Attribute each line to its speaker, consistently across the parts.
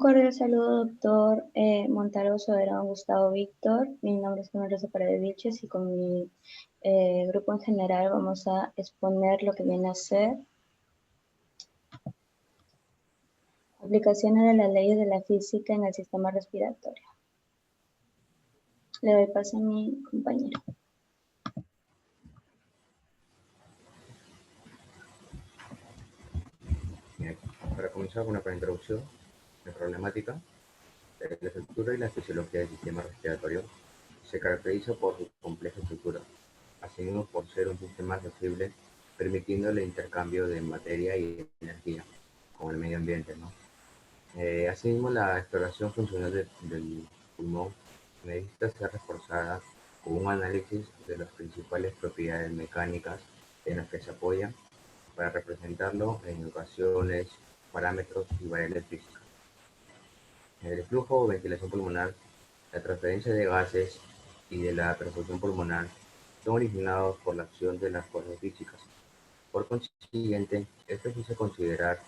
Speaker 1: cordial saludo, doctor Montalvo Soberano Gustavo Víctor. Mi nombre es Manuel Paredes y con mi grupo en general vamos a exponer lo que viene a ser aplicaciones de las leyes de la física en el sistema respiratorio. Le doy paso a mi compañero.
Speaker 2: Bien, para comenzar con una pequeña introducción de problemática, la estructura y la fisiología del sistema respiratorio se caracteriza por su compleja estructura, asimismo por ser un sistema accesible, permitiendo el intercambio de materia y energía con el medio ambiente, ¿no? Asimismo, la exploración funcional del pulmón necesita ser reforzada con un análisis de las principales propiedades mecánicas en las que se apoya para representarlo en ecuaciones, parámetros y variables físicas. El flujo o ventilación pulmonar, la transferencia de gases y de la perfusión pulmonar son originados por la acción de las fuerzas físicas. Por consiguiente, es preciso considerar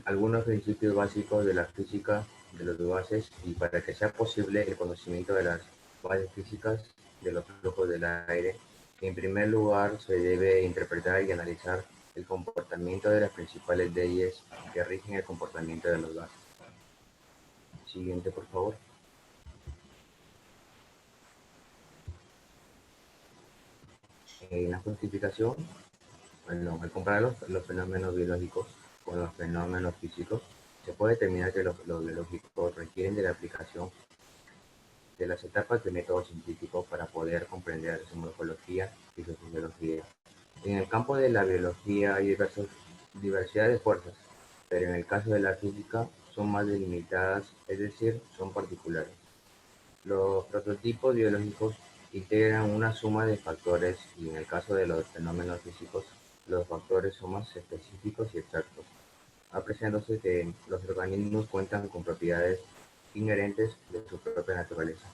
Speaker 2: algunos principios básicos de la física de los gases y para que sea posible el conocimiento de las bases físicas de los flujos del aire, en primer lugar se debe interpretar y analizar el comportamiento de las principales leyes que rigen el comportamiento de los gases. Siguiente, por favor. En la justificación, bueno, al comparar los fenómenos biológicos con los fenómenos físicos, se puede determinar que los biológicos requieren de la aplicación de las etapas del método científico para poder comprender su morfología y su fisiología. En el campo de la biología hay diversidad de fuerzas, pero en el caso de la física son más delimitadas, es decir, son particulares. Los prototipos biológicos integran una suma de factores y en el caso de los fenómenos físicos, los factores son más específicos y exactos, apreciándose que los organismos cuentan con propiedades inherentes de su propia naturaleza.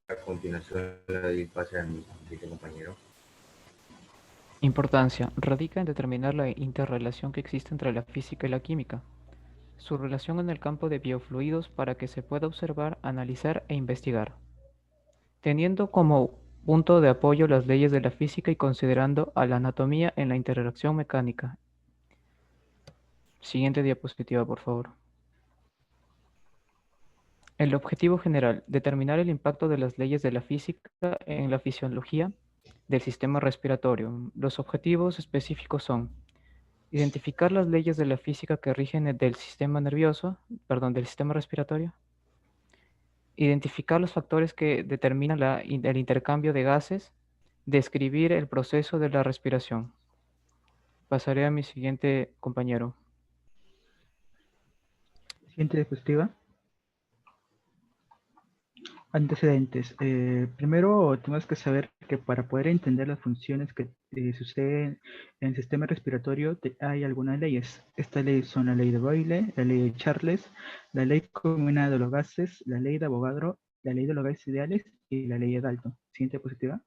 Speaker 2: A continuación le doy pase a mi siguiente compañero.
Speaker 3: Importancia. Radica en determinar la interrelación que existe entre la física y la química, su relación en el campo de biofluidos para que se pueda observar, analizar e investigar, teniendo como punto de apoyo las leyes de la física y considerando a la anatomía en la interacción mecánica. Siguiente diapositiva, por favor. El objetivo general, determinar el impacto de las leyes de la física en la fisiología del sistema respiratorio. Los objetivos específicos son identificar las leyes de la física que rigen del sistema nervioso, del sistema respiratorio. Identificar los factores que determinan el intercambio de gases. Describir el proceso de la respiración. Pasaré a mi siguiente compañero.
Speaker 4: Siguiente diapositiva. Antecedentes. Primero tenemos que saber que para poder entender las funciones que suceden en el sistema respiratorio hay algunas leyes. Estas leyes son la ley de Boyle, la ley de Charles, la ley combinada de los gases, la ley de Avogadro, la ley de los gases ideales y la ley de Dalton. Siguiente diapositiva.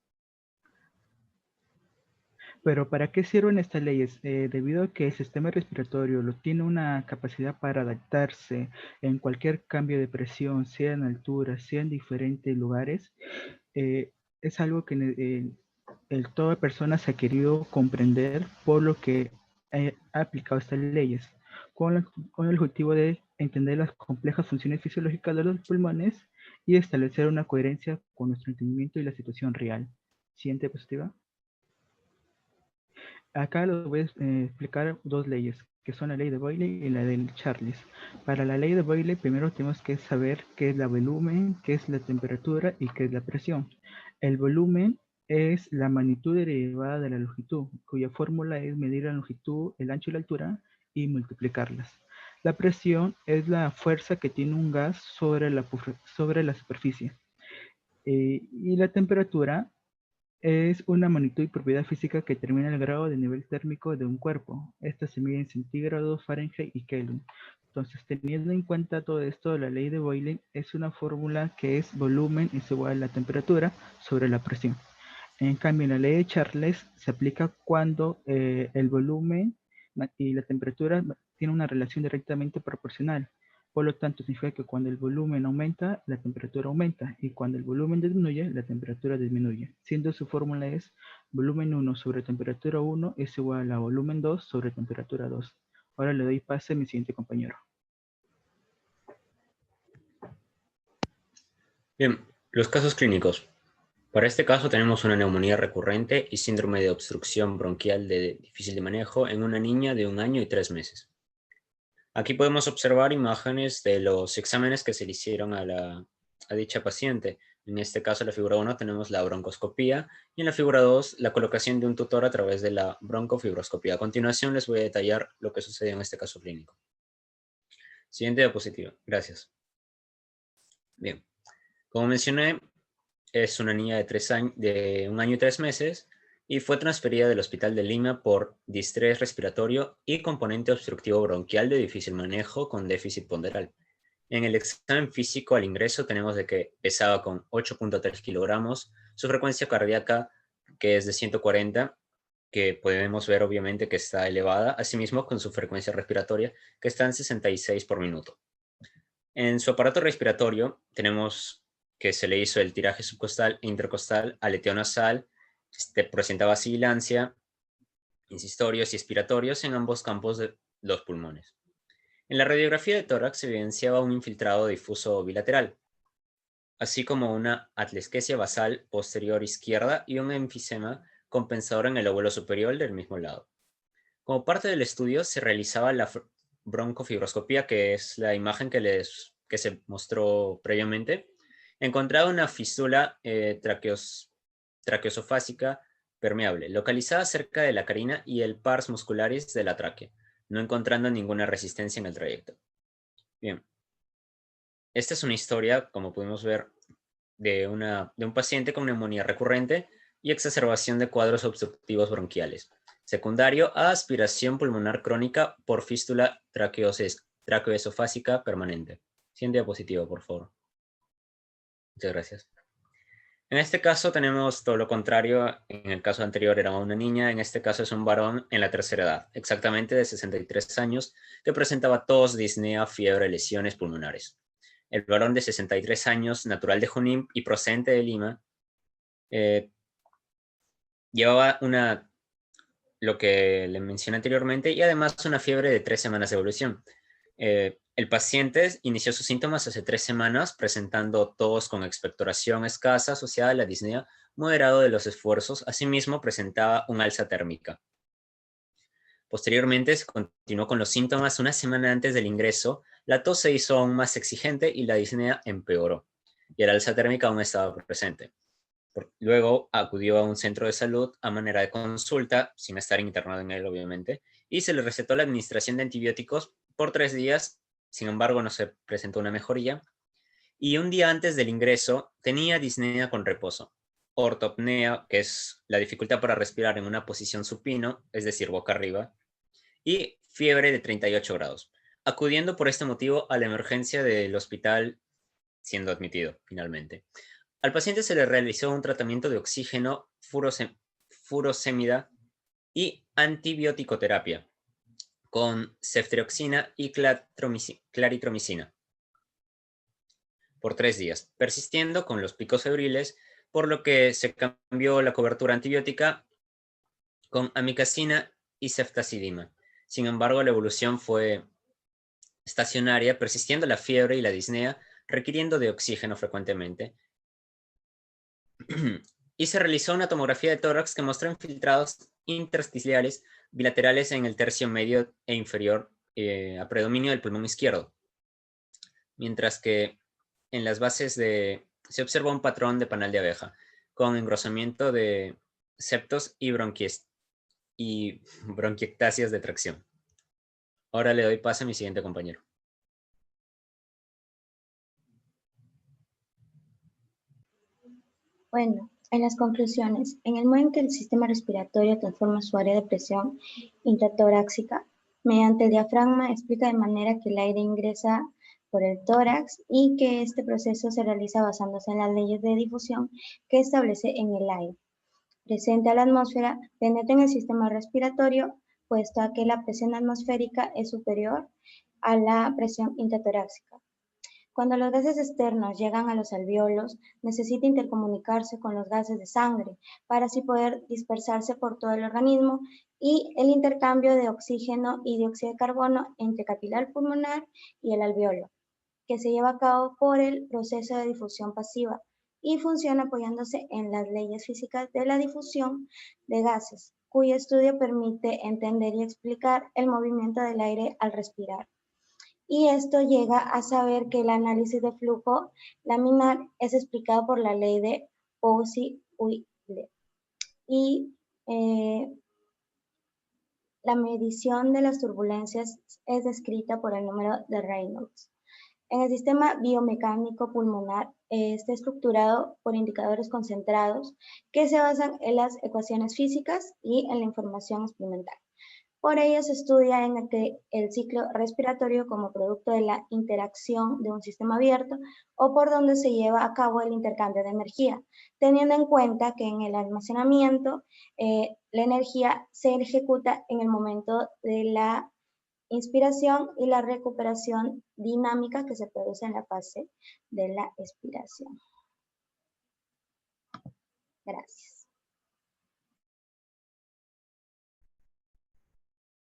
Speaker 4: Pero ¿para qué sirven estas leyes? Debido a que el sistema respiratorio tiene una capacidad para adaptarse en cualquier cambio de presión, sea en altura, sea en diferentes lugares, es algo que toda persona se ha querido comprender por lo que ha aplicado estas leyes, con el objetivo de entender las complejas funciones fisiológicas de los pulmones y establecer una coherencia con nuestro entendimiento y la situación real. Siguiente diapositiva. Acá les voy a explicar dos leyes, que son la ley de Boyle y la de Charles. Para la ley de Boyle, primero tenemos que saber qué es el volumen, qué es la temperatura y qué es la presión. El volumen es la magnitud derivada de la longitud, cuya fórmula es medir la longitud, el ancho y la altura y multiplicarlas. La presión es la fuerza que tiene un gas sobre la superficie. Y la temperatura Es una magnitud y propiedad física que determina el grado de nivel térmico de un cuerpo. Esta se mide en centígrados, Fahrenheit y Kelvin. Entonces, teniendo en cuenta todo esto, la ley de Boyle es una fórmula que es volumen es igual a la temperatura sobre la presión. En cambio, la ley de Charles se aplica cuando el volumen y la temperatura tienen una relación directamente proporcional. Por lo tanto, significa que cuando el volumen aumenta, la temperatura aumenta, y cuando el volumen disminuye, la temperatura disminuye, siendo su fórmula es volumen 1 sobre temperatura 1 es igual a volumen 2 sobre temperatura 2. Ahora le doy pase a mi siguiente compañero.
Speaker 5: Bien, los casos clínicos. Para este caso tenemos una neumonía recurrente y síndrome de obstrucción bronquial difícil de manejo en una niña de 1 año y 3 meses. Aquí podemos observar imágenes de los exámenes que se le hicieron a dicha paciente. En este caso, en la figura 1 tenemos la broncoscopía y en la figura 2 la colocación de un tutor a través de la broncofibroscopía. A continuación les voy a detallar lo que sucedió en este caso clínico. Siguiente diapositiva. Gracias. Bien, como mencioné, es una niña de 1 año y 3 meses y fue transferida del Hospital de Lima por distrés respiratorio y componente obstructivo bronquial de difícil manejo con déficit ponderal. En el examen físico al ingreso tenemos de que pesaba con 8.3 kilogramos, su frecuencia cardíaca que es de 140, que podemos ver obviamente que está elevada, asimismo con su frecuencia respiratoria que está en 66 por minuto. En su aparato respiratorio tenemos que se le hizo el tiraje subcostal e intercostal, aleteo nasal, presentaba sibilancia, insistorios y expiratorios en ambos campos de los pulmones. En la radiografía de tórax se evidenciaba un infiltrado difuso bilateral, así como una atlesquesia basal posterior izquierda y un enfisema compensador en el lóbulo superior del mismo lado. Como parte del estudio se realizaba la broncofibroscopía, que es la imagen que se mostró previamente. Encontraba una fístula traqueosofásica permeable, localizada cerca de la carina y el pars muscularis de la tráquea, no encontrando ninguna resistencia en el trayecto. Bien, esta es una historia, como pudimos ver, de un paciente con neumonía recurrente y exacerbación de cuadros obstructivos bronquiales, secundario a aspiración pulmonar crónica por fístula traqueoesofásica permanente. Siguiente diapositiva, por favor. Muchas gracias. En este caso tenemos todo lo contrario. En el caso anterior era una niña, en este caso es un varón en la tercera edad, exactamente de 63 años, que presentaba tos, disnea, fiebre, lesiones pulmonares. El varón de 63 años, natural de Junín y procedente de Lima, llevaba lo que le mencioné anteriormente y además una fiebre de 3 semanas de evolución. El paciente inició sus síntomas hace 3 semanas presentando tos con expectoración escasa asociada a la disnea, moderado de los esfuerzos. Asimismo presentaba un alza térmica. Posteriormente se continuó con los síntomas. Una semana antes del ingreso, la tos se hizo aún más exigente y la disnea empeoró, y el alza térmica aún estaba presente. Luego acudió a un centro de salud a manera de consulta, sin estar internado en él, obviamente, y se le recetó la administración de antibióticos por 3 días. Sin embargo, no se presentó una mejoría. Y un día antes del ingreso tenía disnea con reposo, ortopnea, que es la dificultad para respirar en una posición supino, es decir, boca arriba, y fiebre de 38 grados, acudiendo por este motivo a la emergencia del hospital, siendo admitido finalmente. Al paciente se le realizó un tratamiento de oxígeno, furosemida y antibiótico-terapia con ceftriaxona y claritromicina por 3 días, persistiendo con los picos febriles, por lo que se cambió la cobertura antibiótica con amicacina y ceftazidima. Sin embargo, la evolución fue estacionaria, persistiendo la fiebre y la disnea, requiriendo de oxígeno frecuentemente. Y se realizó una tomografía de tórax que mostró infiltrados intersticiales bilaterales en el tercio medio e inferior a predominio del pulmón izquierdo, mientras que en las bases se observa un patrón de panal de abeja con engrosamiento de septos y bronquiectasias de tracción. Ahora le doy paso a mi siguiente compañero.
Speaker 1: Bueno, En las conclusiones, en el momento en que el sistema respiratorio transforma su área de presión intratorácica, mediante el diafragma explica de manera que el aire ingresa por el tórax y que este proceso se realiza basándose en las leyes de difusión que establece en el aire presente a la atmósfera penetra en el sistema respiratorio, puesto a que la presión atmosférica es superior a la presión intratorácica. Cuando los gases externos llegan a los alvéolos, necesita intercomunicarse con los gases de sangre para así poder dispersarse por todo el organismo y el intercambio de oxígeno y dióxido de carbono entre capilar pulmonar y el alvéolo, que se lleva a cabo por el proceso de difusión pasiva y funciona apoyándose en las leyes físicas de la difusión de gases, cuyo estudio permite entender y explicar el movimiento del aire al respirar. Y esto llega a saber que el análisis de flujo laminar es explicado por la ley de Poussy-Wheeler. Y la medición de las turbulencias es descrita por el número de Reynolds. En el sistema biomecánico pulmonar está estructurado por indicadores concentrados que se basan en las ecuaciones físicas y en la información experimental. Por ello se estudia en el ciclo respiratorio como producto de la interacción de un sistema abierto o por donde se lleva a cabo el intercambio de energía, teniendo en cuenta que en el almacenamiento la energía se ejecuta en el momento de la inspiración y la recuperación dinámica que se produce en la fase de la expiración. Gracias.